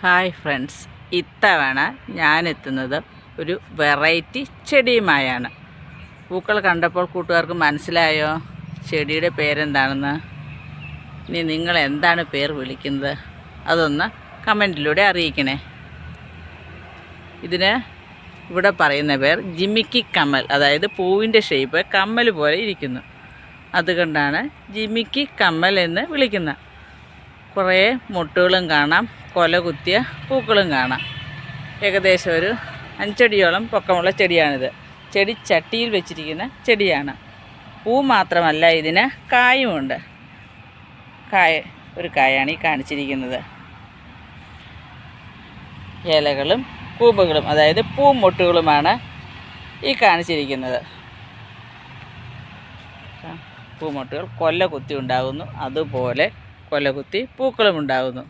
Hi friends, ഇത്തവണ ഞാനെത്തുന്നത് ഒരു variety ചെടിയുമായാണ്. പൂക്കൾ കണ്ടപ്പോൾ കൂട്ടുകാർക്ക് മനസ്സിലായോ ചെടിയുടെ പേരെന്താണെന്ന്? ഇനി നിങ്ങൾ എന്താണ് പേർ വിളിക്കുന്നത് അതൊന്ന് കമൻറ്റിലൂടെ അറിയിക്കണേ. ഇതിന് ഇവിടെ പറയുന്ന പേർ ജിമിക്കി കമ്മൽ, അതായത് പൂവിൻ്റെ ഷേപ്പ് കമ്മൽ പോലെ ഇരിക്കുന്നു. അതുകൊണ്ടാണ് ജിമിക്കി കമ്മൽ എന്ന് വിളിക്കുന്നത്. കുറേ മുട്ടുകളും കാണാം, കൊല കുത്തിയ പൂക്കളും കാണാം. ഏകദേശം ഒരു 5 അടിയോളം പൊക്കമുള്ള ചെടിയാണിത്. ചെടി ചട്ടിയിൽ വെച്ചിരിക്കുന്ന ചെടിയാണ്. പൂ മാത്രമല്ല, ഇതിന് കായുമുണ്ട്. ഒരു കായാണ് ഈ കാണിച്ചിരിക്കുന്നത്. ഇലകളും പൂവുകളും, അതായത് പൂമൊട്ടുകളുമാണ് ഈ കാണിച്ചിരിക്കുന്നത്. പൂമൊട്ടുകൾ കൊല്ല കുത്തി ഉണ്ടാകുന്നു, അതുപോലെ കൊല കുത്തി പൂക്കളും ഉണ്ടാകുന്നു.